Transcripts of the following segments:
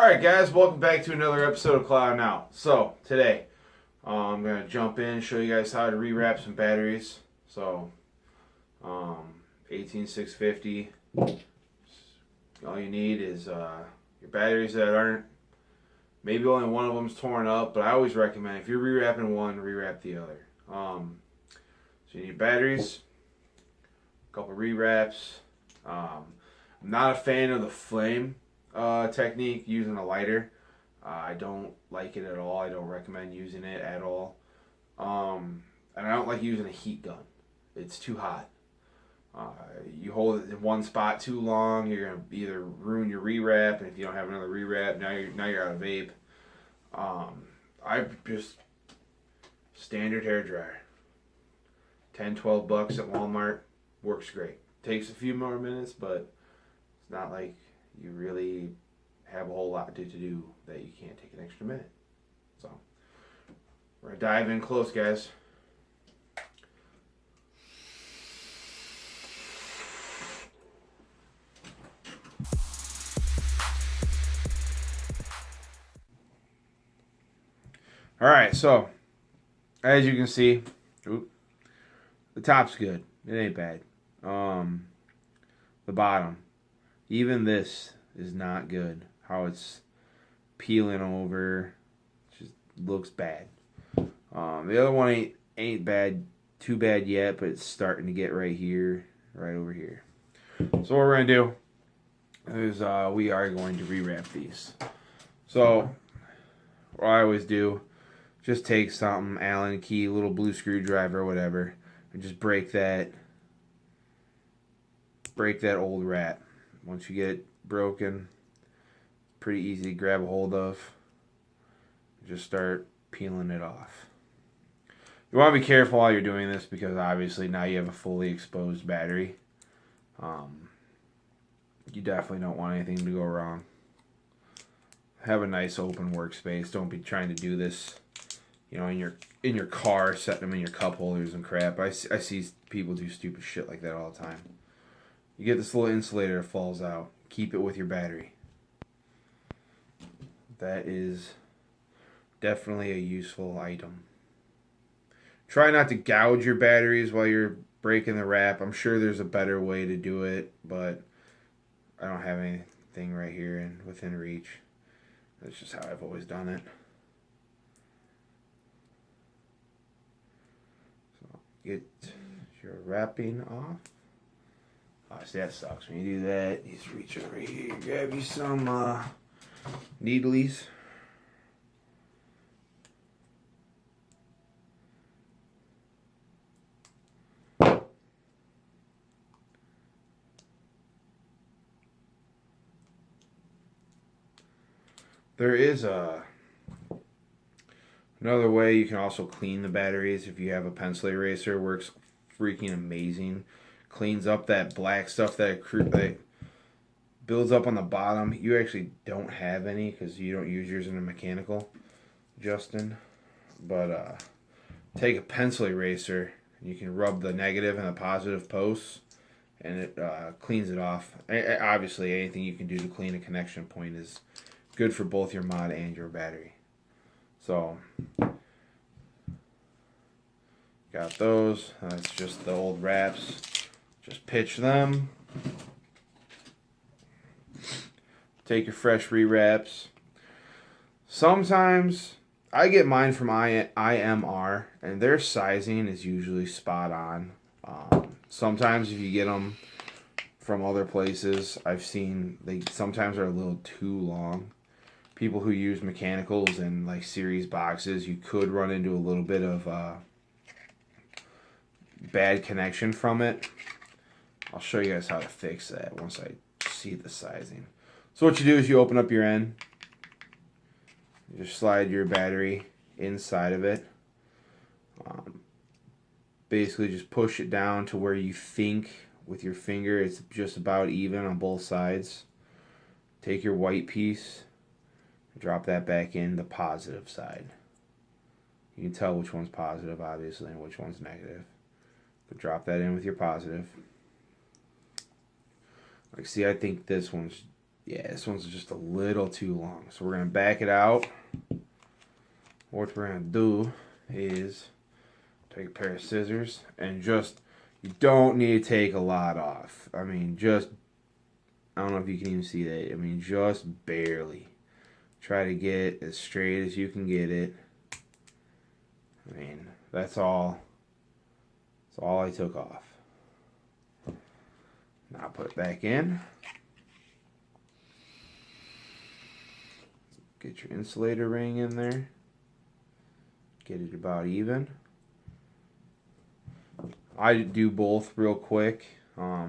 Alright guys, welcome back to another episode of Cloud Now. So, today, I'm going to jump in and show you guys how to rewrap some batteries. So, 18650, all you need is your batteries that aren't, maybe only one of them's torn up, but I always recommend if you're rewrapping one, rewrap the other. So you need batteries, a couple rewraps. I'm not a fan of the flame technique using a lighter. I don't like it at all. I don't recommend using it at all. And I don't like using a heat gun. It's too hot. You hold it in one spot too long, you're gonna either ruin your rewrap, and if you don't have another rewrap, now you're out of vape. I just standard hair dryer, 10-12 bucks at Walmart, works great. Takes a few more minutes, but it's not like you really have a whole lot to do that you can't take an extra minute. So we're gonna dive in close, guys. Alright, so as you can see, the top's good. It ain't bad. The bottom, even this is not good. How it's peeling over, just looks bad. The other one ain't bad, too bad yet, but it's starting to get right here, right over here. So what we're gonna do is we are going to rewrap these. So what I always do, just take something, Allen key, little blue screwdriver, whatever, and just break that old wrap. Once you get it broken, pretty easy to grab a hold of. Just start peeling it off. You want to be careful while you're doing this because obviously now you have a fully exposed battery. You definitely don't want anything to go wrong. Have a nice open workspace. Don't be trying to do this, you know, in your car, setting them in your cup holders and crap. I see people do stupid shit like that all the time. You get this little insulator that falls out. Keep it with your battery. That is definitely a useful item. Try not to gouge your batteries while you're breaking the wrap. I'm sure there's a better way to do it, but I don't have anything right here and within reach. That's just how I've always done it. So get your wrapping off. Oh, see, that sucks. When you do that, you just reach over here, grab you some needlies. There is another way you can also clean the batteries. If you have a pencil eraser, it works freaking amazing. Cleans up that black stuff that builds up on the bottom. You actually don't have any because you don't use yours in a mechanical, Justin. But take a pencil eraser and you can rub the negative and the positive posts, and it cleans it off. Obviously, anything you can do to clean a connection point is good for both your mod and your battery. So got those. That's just the old wraps. Just pitch them. Take your fresh rewraps. Sometimes I get mine from IMR, and their sizing is usually spot on. Sometimes if you get them from other places, I've seen they sometimes are a little too long. People who use mechanicals and like series boxes, you could run into a little bit of bad connection from it. I'll show you guys how to fix that once I see the sizing. So what you do is you open up your end. You just slide your battery inside of it. Basically just push it down to where you think with your finger it's just about even on both sides. Take your white piece, drop that back in the positive side. You can tell which one's positive obviously and which one's negative. But drop that in with your positive. Like, see, I think this one's Yeah, this one's just a little too long. So we're going to back it out. What we're going to do is take a pair of scissors and just, you don't need to take a lot off. I mean, just, I don't know if you can even see that. I mean, just barely. Try to get as straight as you can get it. I mean, that's all. That's all I took off. Now put it back in. Get your insulator ring in there. Get it about even. I do both real quick.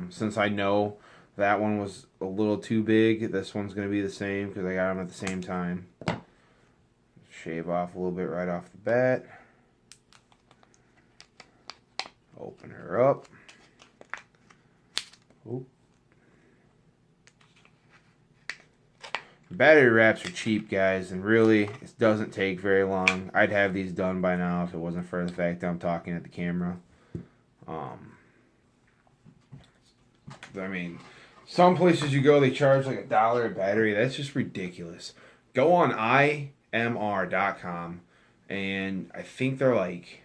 Since I know that one was a little too big, this one's going to be the same because I got them at the same time. Shave off a little bit right off the bat. Open her up. Oop. Battery wraps are cheap, guys, and really, it doesn't take very long. I'd have these done by now if it wasn't for the fact that I'm talking at the camera. I mean, some places you go, they charge like $1 a battery. That's just ridiculous. Go on imr.com, and I think they're like,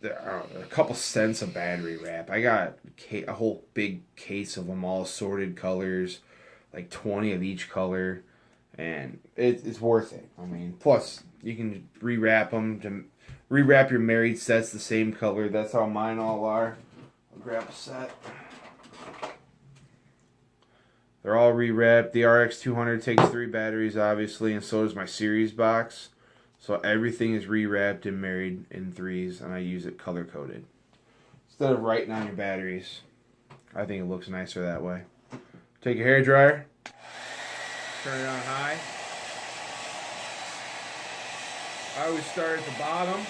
a couple cents a battery wrap. I got a whole big case of them, all assorted colors, like 20 of each color, and it's worth it. I mean, plus you can rewrap them to rewrap your married sets the same color. That's how mine all are. I'll grab a set. They're all rewrapped. The RX200 takes 3 batteries, obviously, and so does my series box. So everything is rewrapped and married in 3s, and I use it color-coded. Instead of writing on your batteries, I think it looks nicer that way. Take your hairdryer, turn it on high. I always start at the bottom.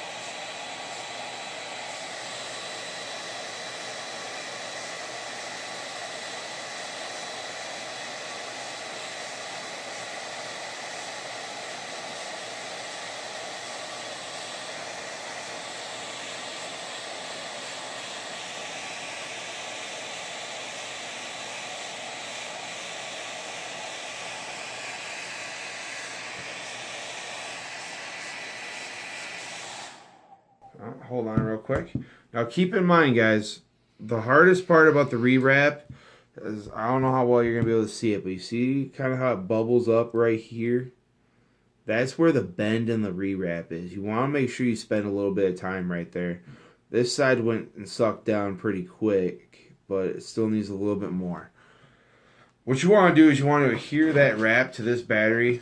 Hold on real quick. Now keep in mind, guys, the hardest part about the rewrap is, I don't know how well you're going to be able to see it, but you see kind of how it bubbles up right here? That's where the bend in the rewrap is. You want to make sure you spend a little bit of time right there. This side went and sucked down pretty quick, but it still needs a little bit more. What you want to do is you want to adhere that wrap to this battery.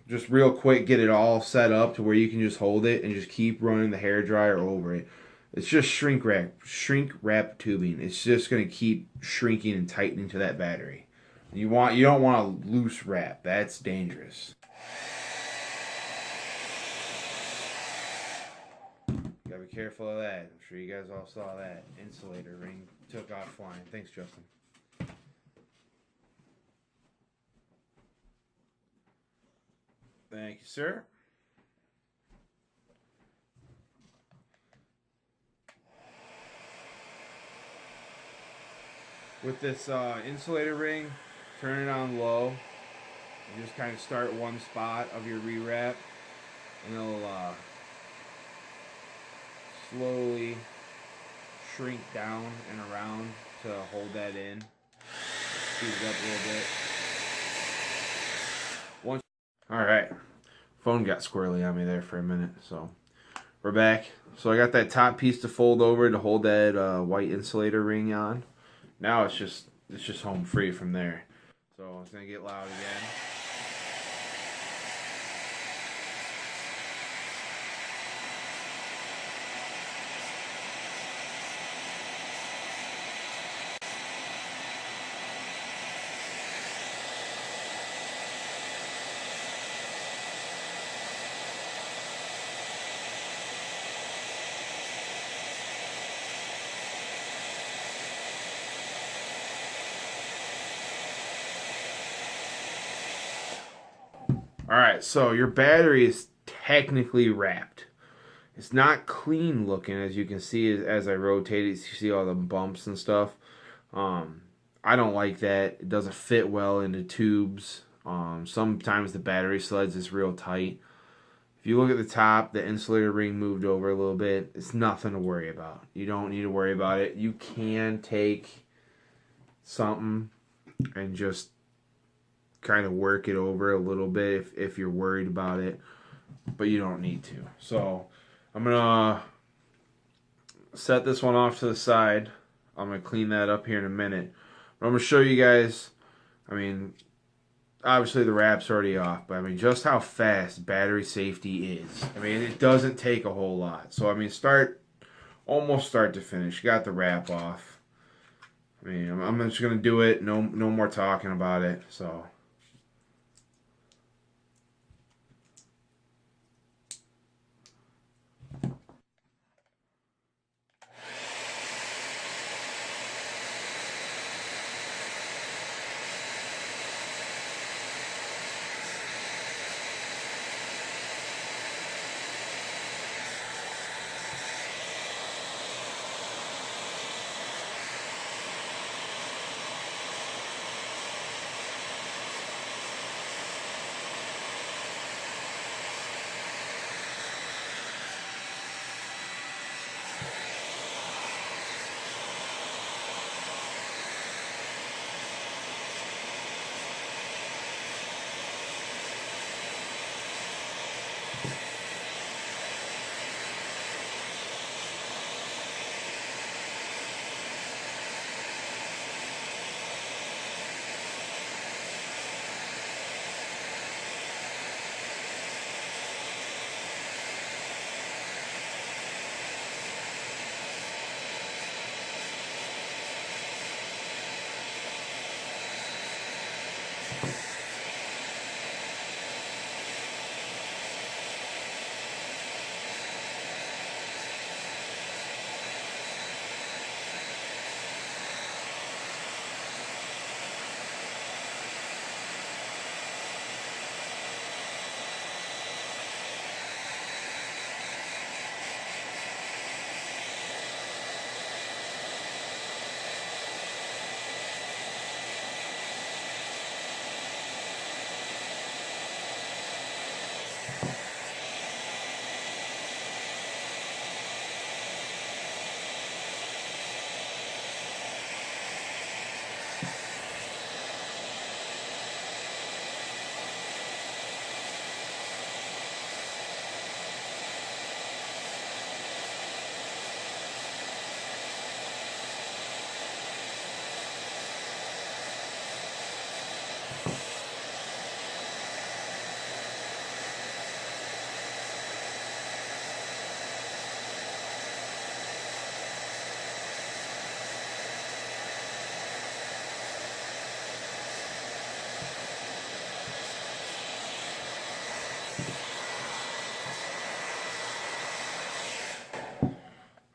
Just real quick, get it all set up to where you can just hold it and just keep running the hairdryer over it. It's just shrink wrap tubing. It's just going to keep shrinking and tightening to that battery. You don't want a loose wrap. That's dangerous. Gotta be careful of that. I'm sure you guys all saw that. Insulator ring took off flying. Thanks, Justin. Thank you, sir. With this insulator ring, turn it on low. You just kind of start one spot of your rewrap, and it'll slowly shrink down and around to hold that in. Speed it up a little bit. Alright, phone got squirrely on me there for a minute, so we're back. So I got that top piece to fold over to hold that white insulator ring on. Now it's just home free from there. So it's going to get loud again. Alright, so your battery is technically wrapped. It's not clean looking, as you can see as I rotate it. You see all the bumps and stuff. I don't like that. It doesn't fit well into tubes. Sometimes the battery sleds is real tight. If you look at the top, the insulator ring moved over a little bit. It's nothing to worry about. You don't need to worry about it. You can take something and just kind of work it over a little bit if you're worried about it, but you don't need to. So I'm gonna set this one off to the side. I'm gonna clean that up here in a minute, but I'm gonna show you guys. I mean, obviously the wrap's already off, but I mean just how fast battery safety is. I mean, it doesn't take a whole lot. So I mean, almost start to finish. Got the wrap off. I mean, I'm just gonna do it. No more talking about it. So.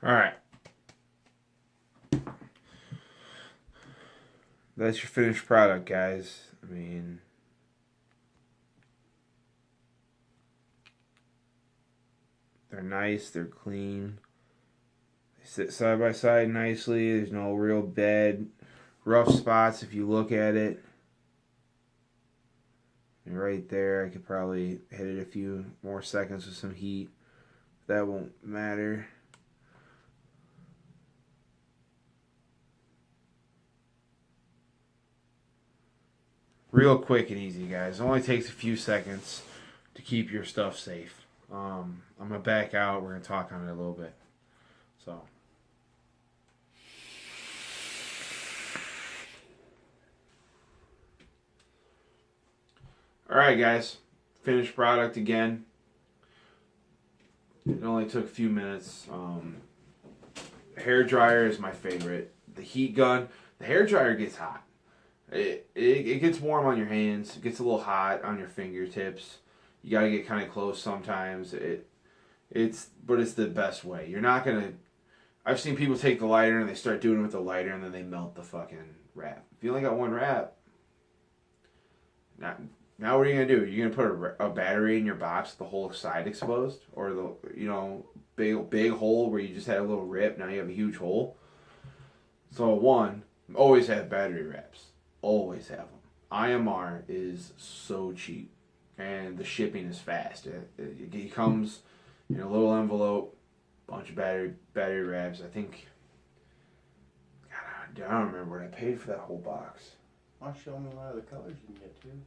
All right. That's your finished product, guys. I mean, they're nice, they're clean. They sit side by side nicely. There's no real bad, rough spots if you look at it. And right there, I could probably hit it a few more seconds with some heat. That won't matter. Real quick and easy, guys. It only takes a few seconds to keep your stuff safe. I'm going to back out. We're going to talk on it a little bit. So. Alright, guys. Finished product again. It only took a few minutes. Hair dryer is my favorite. The heat gun. The hair dryer gets hot. It gets warm on your hands. It gets a little hot on your fingertips. You gotta get kind of close sometimes. But it's the best way. You're not gonna. I've seen people take the lighter and they start doing it with the lighter and then they melt the fucking wrap. If you only got one wrap, now what are you gonna do? You're gonna put a battery in your box with the whole side exposed, or the big hole where you just had a little rip. Now you have a huge hole. So one, Always have battery wraps. Always have them. IMR is so cheap, and the shipping is fast. It comes in a little envelope, bunch of battery wraps. I think, God, I don't remember what I paid for that whole box. I'll show me a lot of the colors you can get too.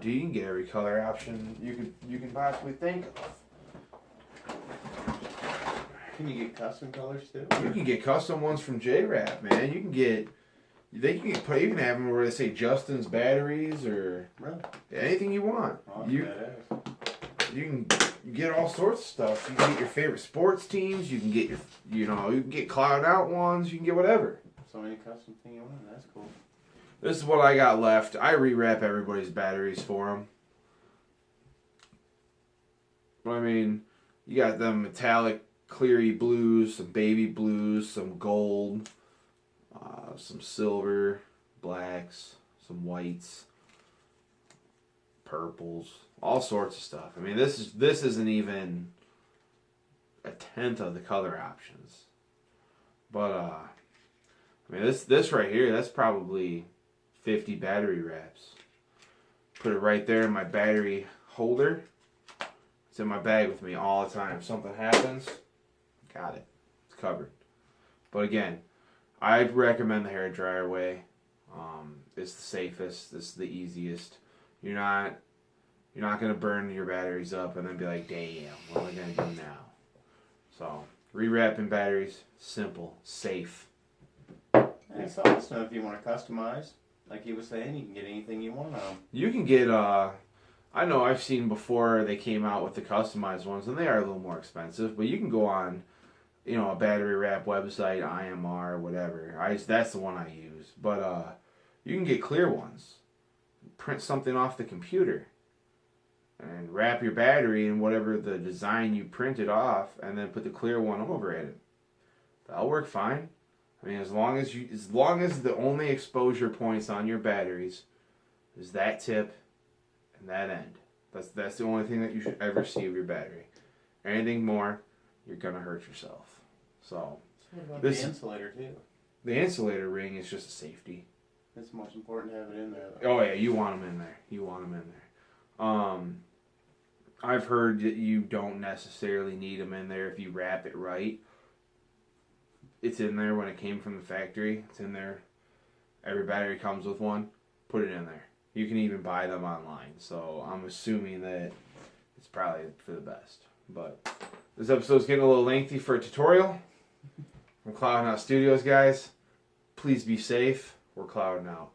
Dude, you can get every color option you can possibly think of. Can you get custom colors too? You can get custom ones from J-Wrap, man. You can get. You can have them where they say Justin's batteries or really? Anything you want. Oh, You can get all sorts of stuff. You can get your favorite sports teams. You can get you can get cloud out ones. You can get whatever. So any custom thing you want. That's cool. This is what I got left. I rewrap everybody's batteries for them. I mean, you got them metallic, cleary blues, some baby blues, some gold, some silver, blacks, some whites, purples, all sorts of stuff. I mean, this isn't even a tenth of the color options. But I mean, this right here, that's probably 50 battery wraps. Put it right there in my battery holder. It's in my bag with me all the time. If something happens, got it. It's covered. But again, I'd recommend the hair dryer way. It's the safest. It's the easiest. You're not gonna burn your batteries up and then be like, damn, what am I gonna do now? So rewrapping batteries, simple, safe. And it's awesome if you want to customize. Like he was saying, you can get anything you want on them. You can get, I know I've seen before they came out with the customized ones, and they are a little more expensive, but you can go on, a battery wrap website, IMR, whatever. That's the one I use. But you can get clear ones. Print something off the computer and wrap your battery in whatever the design you printed off, and then put the clear one over it. That'll work fine. I mean, as long as the only exposure points on your batteries is that tip and that end. That's the only thing that you should ever see of your battery. Anything more, you're gonna hurt yourself. So what about the insulator too? The insulator ring is just a safety. It's most important to have it in there, though. Oh yeah, you want them in there. I've heard that you don't necessarily need them in there if you wrap it right. It's in there when it came from the factory. It's in there. Every battery comes with one. Put it in there. You can even buy them online. So I'm assuming that it's probably for the best. But this episode's getting a little lengthy for a tutorial. From Clouding Out Studios, guys. Please be safe. We're clouding out.